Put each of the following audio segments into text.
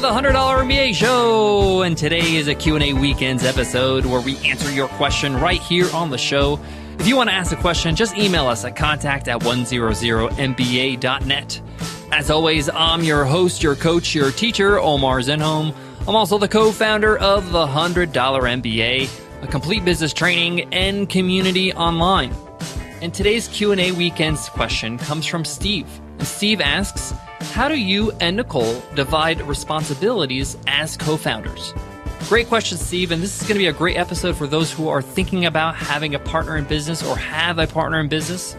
the $100 MBA Show, and today is a Q&A Weekends episode where we answer your question right here on the show. If you want to ask a question, just email us at contact@100mba.net. As always, I'm your host, your coach, your teacher, Omar Zenhom. I'm also the co-founder of the $100 MBA, a complete business training and community online. And today's Q&A Weekends question comes from Steve. And Steve asks, how do you and Nicole divide responsibilities as co-founders? Great question, Steve, and this is going to be a great episode for those who are thinking about having a partner in business or have a partner in business.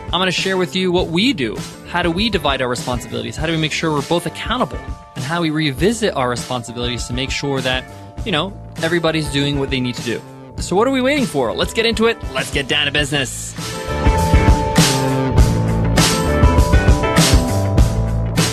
I'm going to share with you what we do. How do we divide our responsibilities? How do we make sure we're both accountable? And how we revisit our responsibilities to make sure that, everybody's doing what they need to do. So what are we waiting for? Let's get into it. Let's get down to business.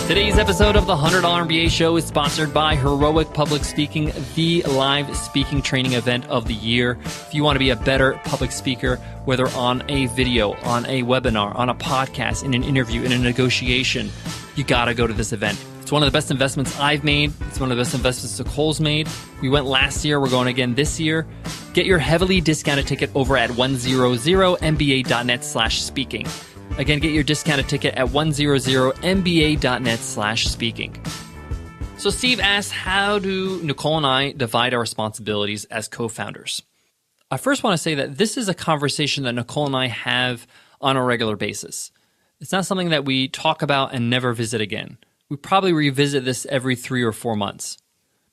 Today's episode of the $100 MBA Show is sponsored by Heroic Public Speaking, the live speaking training event of the year. If you want to be a better public speaker, whether on a video, on a webinar, on a podcast, in an interview, in a negotiation, you got to go to this event. It's one of the best investments I've made. It's one of the best investments Nicole's made. We went last year. We're going again this year. Get your heavily discounted ticket over at 100mba.net/speaking. Again, get your discounted ticket at 100mba.net/speaking. So Steve asks, how do Nicole and I divide our responsibilities as co-founders? I first want to say that this is a conversation that Nicole and I have on a regular basis. It's not something that we talk about and never visit again. We probably revisit this every 3 or 4 months.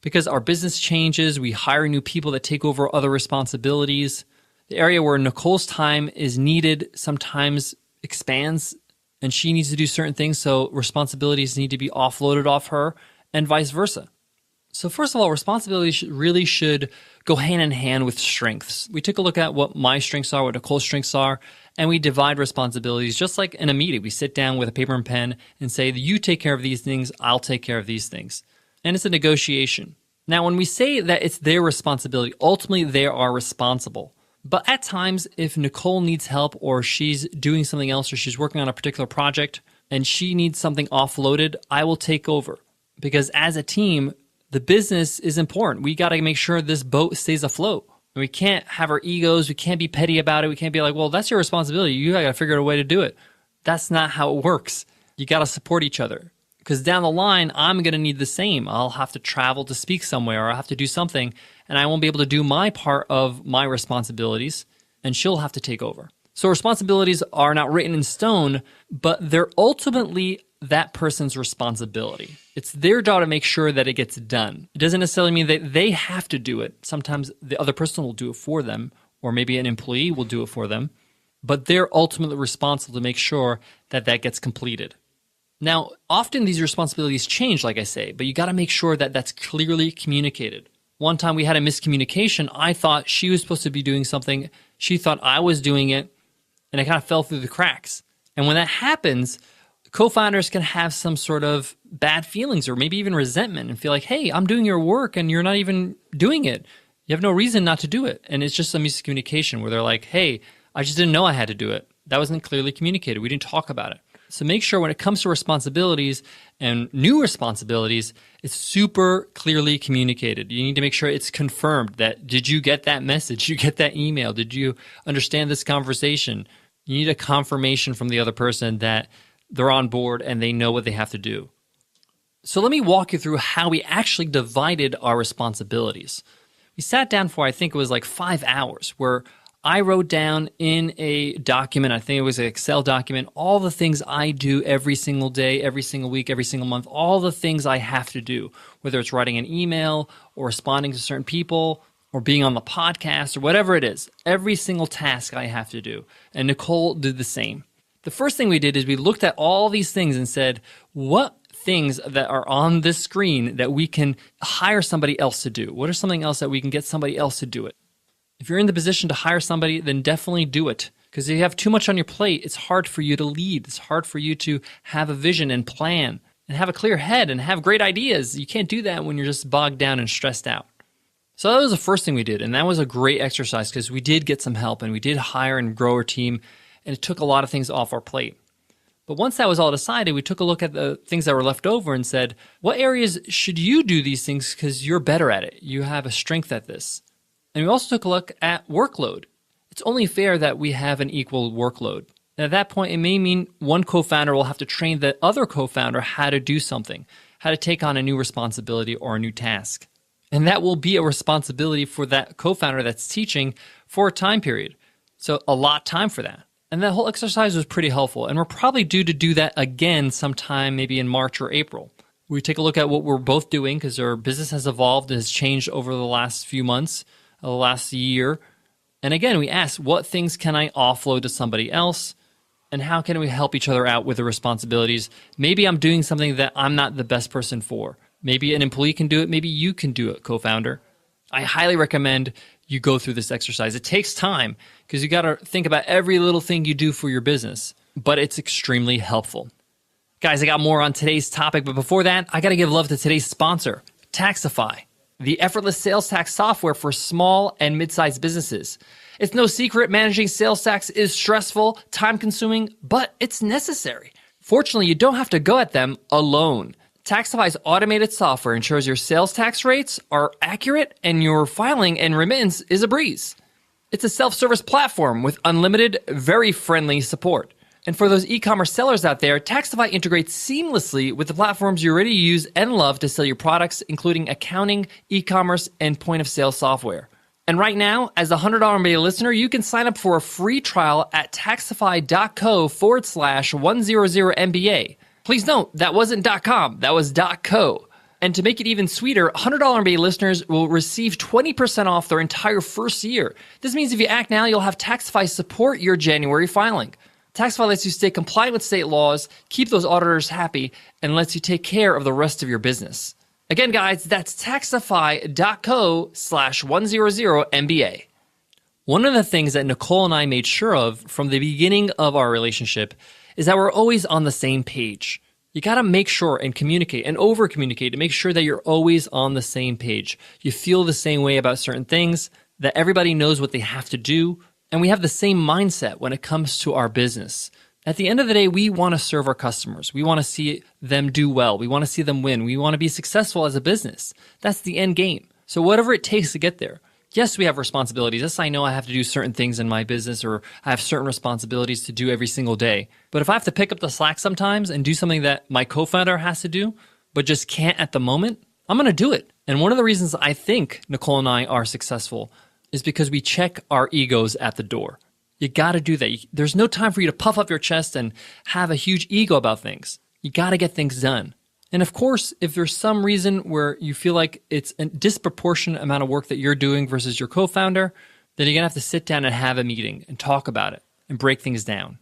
Because our business changes, we hire new people that take over other responsibilities. The area where Nicole's time is needed sometimes expands, and she needs to do certain things, so responsibilities need to be offloaded off her, and vice versa. So first of all, responsibilities really should go hand in hand with strengths. We took a look at what my strengths are, what Nicole's strengths are, and we divide responsibilities just like in a meeting. We sit down with a paper and pen and say, you take care of these things, I'll take care of these things. And it's a negotiation. Now, when we say that it's their responsibility, ultimately they are responsible. But at times, if Nicole needs help or she's doing something else or she's working on a particular project and she needs something offloaded, I will take over. Because as a team, the business is important. We got to make sure this boat stays afloat. And we can't have our egos. We can't be petty about it. We can't be like, well, that's your responsibility. You got to figure out a way to do it. That's not how it works. You got to support each other. Because down the line, I'm going to need the same. I'll have to travel to speak somewhere, or I'll have to do something, and I won't be able to do my part of my responsibilities, and she'll have to take over. So responsibilities are not written in stone, but they're ultimately that person's responsibility. It's their job to make sure that it gets done. It doesn't necessarily mean that they have to do it. Sometimes the other person will do it for them, or maybe an employee will do it for them, but they're ultimately responsible to make sure that that gets completed. Now, often these responsibilities change, like I say, but you got to make sure that that's clearly communicated. One time we had a miscommunication. I thought she was supposed to be doing something. She thought I was doing it, and it kind of fell through the cracks. And when that happens, co-founders can have some sort of bad feelings or maybe even resentment and feel like, hey, I'm doing your work and you're not even doing it. You have no reason not to do it. And it's just a miscommunication where they're like, hey, I just didn't know I had to do it. That wasn't clearly communicated. We didn't talk about it. So make sure when it comes to responsibilities and new responsibilities, it's super clearly communicated. You need to make sure it's confirmed that, did you get that message? Did you get that email? Did you understand this conversation? You need a confirmation from the other person that they're on board and they know what they have to do. So let me walk you through how we actually divided our responsibilities. We sat down for, I think it was like 5 hours, where I wrote down in a document, I think it was an Excel document, all the things I do every single day, every single week, every single month, all the things I have to do, whether it's writing an email or responding to certain people or being on the podcast or whatever it is, every single task I have to do. And Nicole did the same. The first thing we did is we looked at all these things and said, what things that are on this screen that we can hire somebody else to do? What are something else that we can get somebody else to do it? If you're in the position to hire somebody, then definitely do it. Because if you have too much on your plate, it's hard for you to lead. It's hard for you to have a vision and plan and have a clear head and have great ideas. You can't do that when you're just bogged down and stressed out. So that was the first thing we did. And that was a great exercise because we did get some help and we did hire and grow our team. And it took a lot of things off our plate. But once that was all decided, we took a look at the things that were left over and said, what areas should you do these things because you're better at it? You have a strength at this. And we also took a look at workload. It's only fair that we have an equal workload. And at that point, it may mean one co-founder will have to train the other co-founder how to do something, how to take on a new responsibility or a new task. And that will be a responsibility for that co-founder that's teaching for a time period. So allot time for that. And that whole exercise was pretty helpful. And we're probably due to do that again sometime maybe in March or April. We take a look at what we're both doing because our business has evolved and has changed over the last few months, the last year. And again, we ask, what things can I offload to somebody else? And how can we help each other out with the responsibilities? Maybe I'm doing something that I'm not the best person for. Maybe an employee can do it. Maybe you can do it, co-founder. I highly recommend you go through this exercise. It takes time because you got to think about every little thing you do for your business, but it's extremely helpful. Guys, I got more on today's topic, but before that, I got to give love to today's sponsor, Taxify, the effortless sales tax software for small and mid-sized businesses. It's no secret managing sales tax is stressful, time-consuming, but it's necessary. Fortunately, you don't have to go at them alone. Taxify's automated software ensures your sales tax rates are accurate and your filing and remittance is a breeze. It's a self-service platform with unlimited, very friendly support. And for those e-commerce sellers out there, Taxify integrates seamlessly with the platforms you already use and love to sell your products, including accounting, e-commerce, and point-of-sale software. And right now, as a $100 MBA listener, you can sign up for a free trial at taxify.co/100MBA. Please note, that wasn't .com, that was .co. And to make it even sweeter, $100 MBA listeners will receive 20% off their entire first year. This means if you act now, you'll have Taxify support your January filing. Taxify lets you stay compliant with state laws, keep those auditors happy, and lets you take care of the rest of your business. Again, guys, that's taxify.co/100MBA. One of the things that Nicole and I made sure of from the beginning of our relationship is that we're always on the same page. You got to make sure and communicate and over-communicate to make sure that you're always on the same page. You feel the same way about certain things, that everybody knows what they have to do, and we have the same mindset when it comes to our business. At the end of the day, we want to serve our customers. We want to see them do well. We want to see them win. We want to be successful as a business. That's the end game. So whatever it takes to get there. Yes, we have responsibilities. Yes, I know I have to do certain things in my business or I have certain responsibilities to do every single day. But if I have to pick up the slack sometimes and do something that my co-founder has to do, but just can't at the moment, I'm going to do it. And one of the reasons I think Nicole and I are successful is because we check our egos at the door. You got to do that. There's no time for you to puff up your chest and have a huge ego about things. You got to get things done. And of course, if there's some reason where you feel like it's a disproportionate amount of work that you're doing versus your co-founder, then you're going to have to sit down and have a meeting and talk about it and break things down.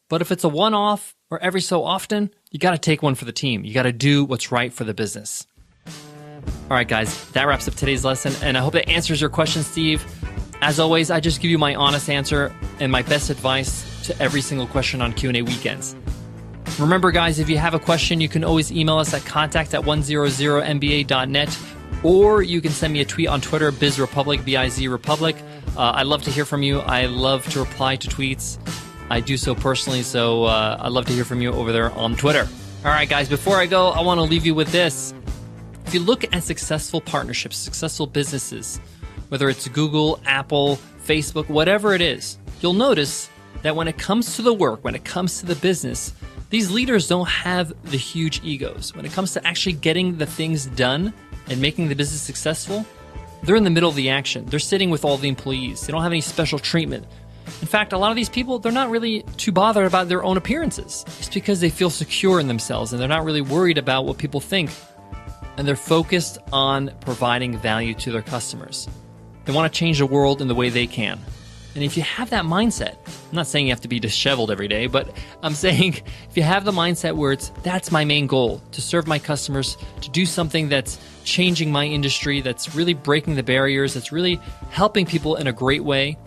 But if it's a one-off or every so often, you got to take one for the team. You got to do what's right for the business. All right, guys, that wraps up today's lesson, and I hope that answers your question, Steve. As always, I just give you my honest answer and my best advice to every single question on Q&A Weekends. Remember, guys, if you have a question, you can always email us at contact@100mba.net, or you can send me a tweet on Twitter, BizRepublic, B-I-Z Republic. I love to hear from you. I love to reply to tweets. I do so personally, so I'd love to hear from you over there on Twitter. All right, guys, before I go, I want to leave you with this. If you look at successful partnerships, successful businesses, whether it's Google, Apple, Facebook, whatever it is, you'll notice that when it comes to the work, when it comes to the business, these leaders don't have the huge egos. When it comes to actually getting the things done and making the business successful, they're in the middle of the action. They're sitting with all the employees. They don't have any special treatment. In fact, a lot of these people, they're not really too bothered about their own appearances. It's because they feel secure in themselves and they're not really worried about what people think. And they're focused on providing value to their customers. They want to change the world in the way they can. And if you have that mindset, I'm not saying you have to be disheveled every day, but I'm saying if you have the mindset where that's my main goal, to serve my customers, to do something that's changing my industry, that's really breaking the barriers, that's really helping people in a great way,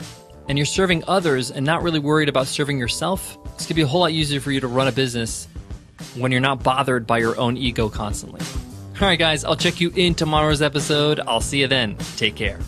and you're serving others and not really worried about serving yourself, it's going to be a whole lot easier for you to run a business when you're not bothered by your own ego constantly. All right, guys, I'll check you in tomorrow's episode. I'll see you then. Take care.